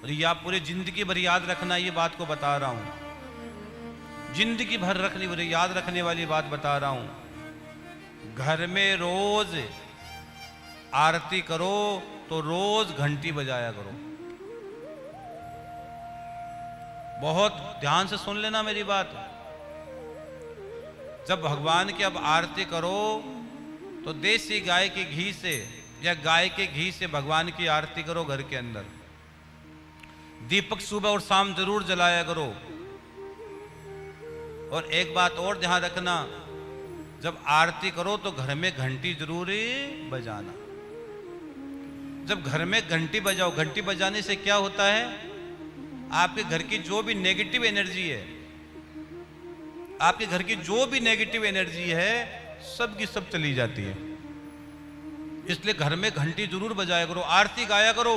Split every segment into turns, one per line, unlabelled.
और ये आप पूरी जिंदगी भर याद रखना, ये बात को बता रहा हूं, जिंदगी भर याद रखने वाली बात बता रहा हूं। घर में रोज आरती करो तो रोज घंटी बजाया करो। बहुत ध्यान से सुन लेना मेरी बात। जब भगवान की अब आरती करो तो देसी गाय के घी से या गाय के घी से भगवान की आरती करो। घर के अंदर दीपक सुबह और शाम जरूर जलाया करो। और एक बात और ध्यान रखना, जब आरती करो तो घर में घंटी जरूर बजाना। जब घर में घंटी बजाओ, घंटी बजाने से क्या होता है, आपके घर की जो भी नेगेटिव एनर्जी है, आपके घर की जो भी नेगेटिव एनर्जी है, सब की सब चली जाती है। इसलिए घर में घंटी जरूर बजाया करो, आरती गाया करो।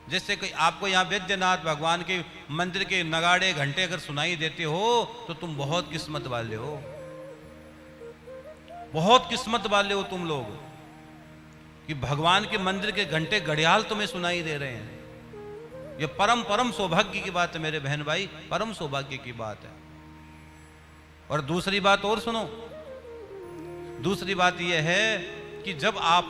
जैसे कि आपको यहाँ वैद्यनाथ भगवान के मंदिर के नगाड़े घंटे अगर सुनाई देते हो तो तुम बहुत किस्मत वाले हो, बहुत किस्मत वाले हो तुम लोग कि भगवान के मंदिर के घंटे घड़ियाल तुम्हें सुनाई दे रहे हैं। ये परम परम सौभाग्य की बात है मेरे बहन भाई, परम सौभाग्य की बात है। और दूसरी बात और सुनो, दूसरी बात यह है कि जब आप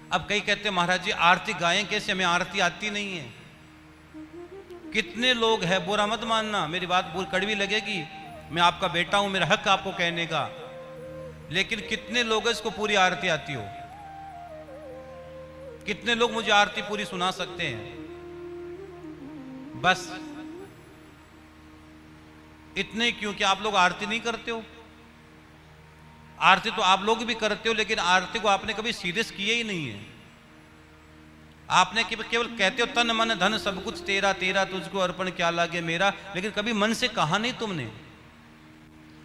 अब कई कहते हैं महाराज जी आरती गाएं कैसे, हमें आरती आती नहीं है। कितने लोग हैं, बुरा मत मानना, मेरी बात बुरी कड़वी लगेगी, मैं आपका बेटा हूं, मेरा हक आपको कहने का, लेकिन कितने लोग इसको पूरी आरती आती हो? कितने लोग मुझे आरती पूरी सुना सकते हैं? बस इतने क्यों कि आप लोग आरती नहीं करते हो। आरती तो आप लोग भी करते हो, लेकिन आरती को आपने कभी सीरियस किया ही नहीं है। आपने केवल कहते हो तन मन धन सब कुछ तेरा, तेरा तुझको अर्पण क्या लागे मेरा, लेकिन कभी मन से कहा नहीं तुमने।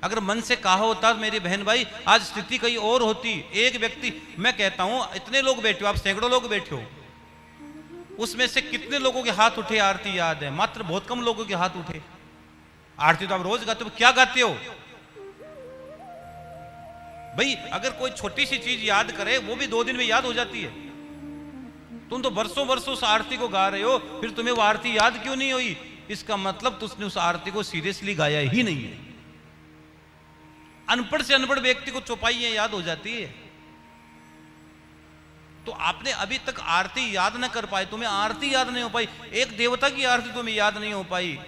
अगर मन से कहा होता मेरी बहन भाई, आज स्थिति कहीं और होती। एक व्यक्ति, मैं कहता हूं इतने लोग बैठे हो, आप सैकड़ों लोग बैठे हो, उसमें से कितने लोगों के हाथ उठे आरती याद है? मात्र बहुत कम लोगों के हाथ उठे। आरती तो आप रोज गाते हो, क्या गाते हो भाई? अगर कोई छोटी सी चीज याद करे वो भी 2 दिन में याद हो जाती है। तुम तो बरसों बरसों उस आरती को गा रहे हो, फिर तुम्हें वो आरती याद क्यों नहीं हुई? इसका मतलब तुमने उस आरती को सीरियसली गाया ही नहीं है। अनपढ़ से अनपढ़ व्यक्ति को चौपाई याद हो जाती है। तो आपने अभी तक आरती याद न कर पाए, तुम्हें आरती याद नहीं हो पाई, एक देवता की आरती तुम्हें याद नहीं हो पाई,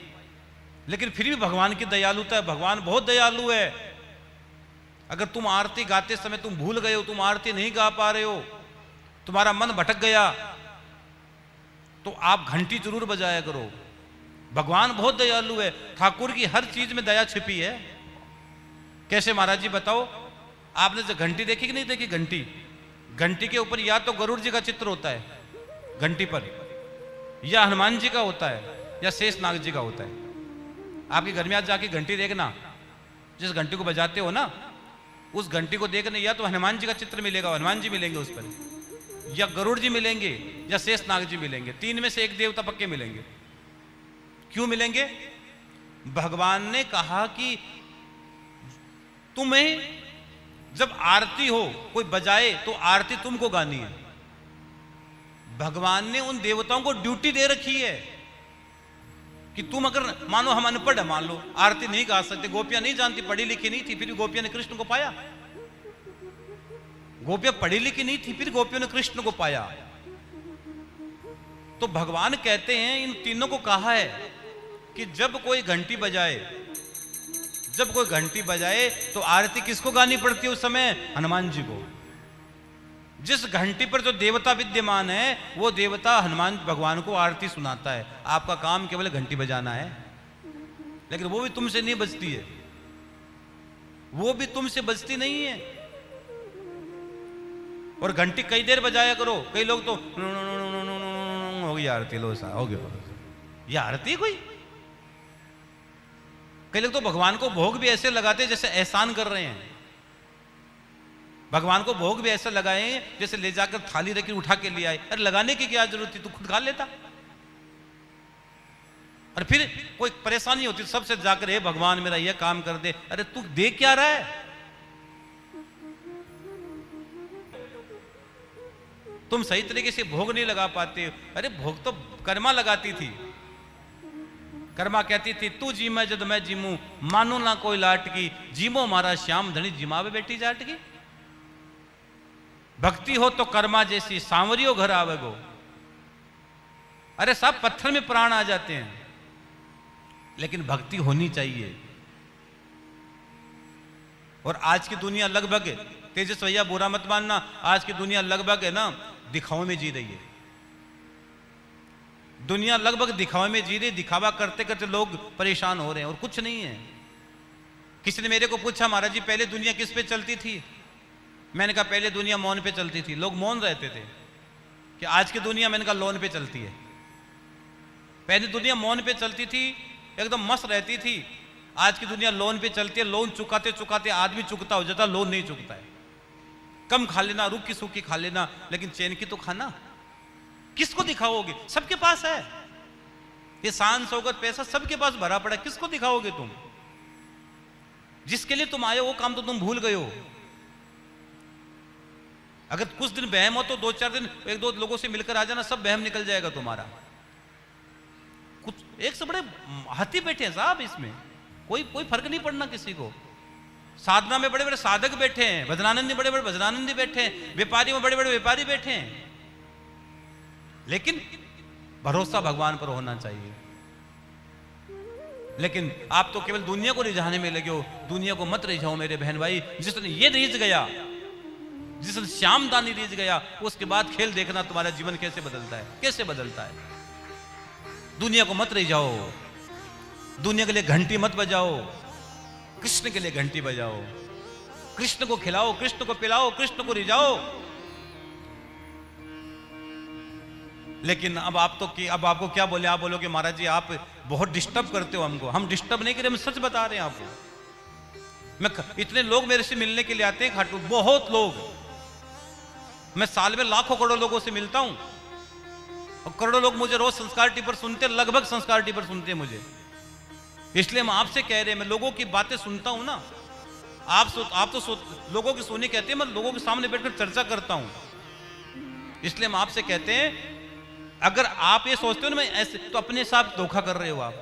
लेकिन फिर भी भगवान की दयालुता है, भगवान बहुत दयालु है। अगर तुम आरती गाते समय तुम भूल गए हो, तुम आरती नहीं गा पा रहे हो, तुम्हारा मन भटक गया, तो आप घंटी जरूर बजाया करो। भगवान बहुत दयालु है, ठाकुर की हर चीज में दया छिपी है। कैसे महाराज जी बताओ? आपने जो घंटी देखी कि नहीं देखी? घंटी के ऊपर या तो गरुड़ जी का चित्र होता है घंटी पर, या हनुमान जी का होता है, या शेष नाग जी का होता है। आपके घर में आज जाके घंटी देखना, जिस घंटी को बजाते हो ना, उस घंटी को देखने या तो हनुमान जी का चित्र मिलेगा, हनुमान जी मिलेंगे उस पर, या गरुड़ जी मिलेंगे, या शेष नाग जी मिलेंगे। 3 में से एक देवता पक्के मिलेंगे। क्यों मिलेंगे? भगवान ने कहा कि तुम्हें जब आरती हो, कोई बजाए तो आरती तुमको गानी है। भगवान ने उन देवताओं को ड्यूटी दे रखी है कि तुम अगर मानो हम अनपढ़ है, मान लो आरती नहीं गा सकते, गोपियां नहीं जानती, पढ़ी लिखी नहीं थी, फिर भी गोपियां ने कृष्ण को पाया। गोपियां पढ़ी लिखी नहीं थी, फिर गोपियों ने कृष्ण को पाया। तो भगवान कहते हैं इन तीनों को कहा है कि जब कोई घंटी बजाए तो आरती किसको गानी पड़ती है उस समय? हनुमान जी को। जिस घंटी पर जो देवता विद्यमान है वो देवता हनुमान भगवान को आरती सुनाता है। आपका काम केवल घंटी बजाना है, लेकिन वो भी तुमसे नहीं बजती है, वो भी तुमसे बजती नहीं है। और घंटी कई देर बजाया करो। कई लोग तो हो गई आरती, लो सा हो गया, ये आरती कोई? कई लोग तो भगवान को भोग भी ऐसे लगाते जैसे एहसान कर रहे हैं। भगवान को भोग भी ऐसा लगाए जैसे ले जाकर थाली रखी उठा के ले आए। अरे लगाने की क्या जरूरत थी, तू खुद खा लेता। और फिर कोई परेशानी होती सबसे जाकर हे भगवान मेरा यह काम कर दे। अरे तू दे क्या रहा है? तुम सही तरीके से भोग नहीं लगा पाते। अरे भोग तो कर्मा लगाती थी। कर्मा कहती थी तू जीमे जद मैं जीमू, मानो ना कोई लाट की, जीमो मारा श्याम धनी जिमावे बेटी जाट की। भक्ति हो तो कर्मा जैसी, सांवरियो घर आवेगो। अरे सब पत्थर में प्राण आ जाते हैं, लेकिन भक्ति होनी चाहिए। और आज की दुनिया लगभग, तेजस भैया बुरा मत मानना, आज की दुनिया लगभग है ना दिखावे में जी रही है। दुनिया लगभग दिखावे में जी रही, दिखावा करते करते लोग परेशान हो रहे हैं और कुछ नहीं है। किसी ने मेरे को पूछा महाराज जी पहले दुनिया किस पे चलती थी? मैंने कहा पहले दुनिया मौन पे चलती थी, लोग मौन रहते थे। कि आज की दुनिया, मैंने कहा लोन पे चलती है। पहले दुनिया मौन पे चलती थी, एकदम मस्त रहती थी। आज की दुनिया लोन पे चलती है। लोन चुकाते चुकाते आदमी चुकता हो जाता, लोन नहीं चुकता है। कम खा लेना, रुकी सूखी खा लेना, लेकिन चैन की तो खाना। किसको दिखाओगे? सबके पास है ये शान शौकत पैसा, सबके पास भरा पड़ा है। किसको दिखाओगे तुम? जिसके लिए तुम आए वो काम तो तुम भूल गए हो। अगर कुछ दिन बहम हो तो 2-4 दिन एक दो लोगों से मिलकर आ जाना, सब बहम निकल जाएगा तुम्हारा। कुछ एक से बड़े हाथी बैठे हैं साहब, इसमें कोई फर्क नहीं पड़ना किसी को। साधना में बड़े बड़े साधक बैठे हैं, भजनानंदी बड़े बड़े भजनानंदी बैठे हैं, व्यापारी में बड़े बड़े व्यापारी बैठे हैं। लेकिन भरोसा भगवान पर होना चाहिए। लेकिन आप तो केवल दुनिया को रिझाने में लगे हो। दुनिया को मत रिझाओ मेरे बहन भाई। जिस दिन ये रिझ गया, जिस दिन श्यामदानी रिझ गया, उसके बाद खेल देखना तुम्हारा जीवन कैसे बदलता है, कैसे बदलता है। दुनिया को मत रिझाओ, दुनिया के लिए घंटी मत बजाओ, कृष्ण के लिए घंटी बजाओ। कृष्ण को खिलाओ, कृष्ण को पिलाओ, कृष्ण को रिझाओ। लेकिन अब आपको क्या बोले? आप बोलोगे महाराज जी आप बहुत डिस्टर्ब करते हो हमको। हम डिस्टर्ब नहीं कर रहे, हम सच बता रहे हैं आपको। इतने लोग मेरे से मिलने के लिए आते हैं खाटू, बहुत लोग। मैं साल में लाखों करोड़ों लोगों से मिलता हूं, और करोड़ों लोग मुझे रोज संस्कार टी पर सुनते, लगभग संस्कार टी पर सुनते हैं मुझे। इसलिए हम आपसे कह रहे हैं, मैं लोगों की बातें सुनता हूं ना। आप तो लोगों की सुनी कहते हैं, मैं लोगों के सामने बैठकर चर्चा करता हूं। इसलिए हम आपसे कहते हैं, अगर आप ये सोचते हो ना मैं ऐसे, तो अपने साथ धोखा कर रहे हो। आप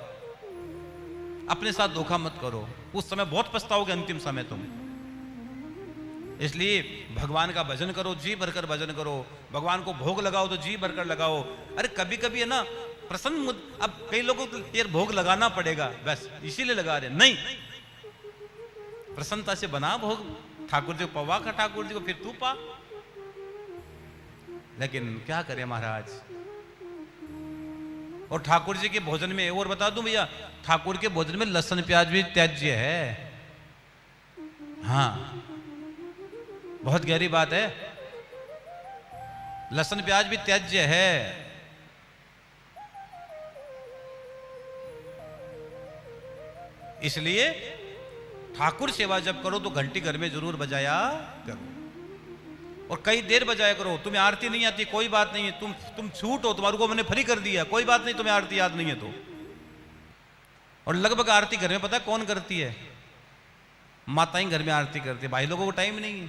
अपने साथ धोखा मत करो, उस समय बहुत पछताओगे अंतिम समय तुम। इसलिए भगवान का भजन करो, जी भरकर भजन करो। भगवान को भोग लगाओ तो जी भरकर लगाओ। अरे कभी कभी है ना प्रसन्न, अब कई लोगों को यार भोग लगाना पड़ेगा, बस इसीलिए लगा रहे। नहीं, प्रसन्नता से बना भोग। ठाकुर जी को पवा का, ठाकुर जी को फिर तू पा। लेकिन क्या करें महाराज। और ठाकुर जी के भोजन में और बता दूं भैया, ठाकुर के भोजन में लहसुन प्याज भी त्याज्य है। हाँ, बहुत गहरी बात है। लहसुन प्याज भी त्याज्य है। इसलिए ठाकुर सेवा जब करो तो घंटी घर में जरूर बजाया करो, और कई देर बजाया करो। तुम्हें आरती नहीं आती, कोई बात नहीं है, तुम छूट हो, तुम्हारे को मैंने फ्री कर दिया, कोई बात नहीं। तुम्हें आरती याद नहीं है तो। और लगभग आरती घर में पता है कौन करती है? माताएं घर में आरती करती है। भाई लोगों को टाइम नहीं है।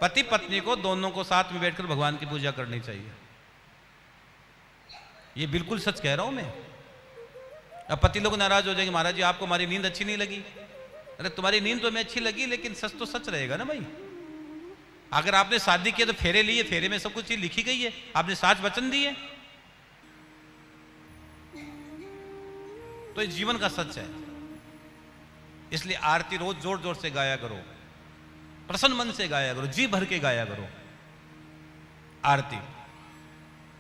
पति पत्नी को दोनों को साथ में बैठकर भगवान की पूजा करनी चाहिए। ये बिल्कुल सच कह रहा हूं मैं। अब पति लोग नाराज हो जाएंगे, महाराज जी आपको हमारी नींद अच्छी नहीं लगी। अरे तुम्हारी नींद तो हमें अच्छी लगी, लेकिन सच तो सच रहेगा ना भाई। अगर आपने शादी किया तो फेरे लिए, फेरे में सब कुछ चीज लिखी गई है, आपने साच वचन दिए, तो ये जीवन का सच है। इसलिए आरती रोज जोर जोर से गाया करो, प्रसन्न मन से गाया करो, जी भर के गाया करो आरती।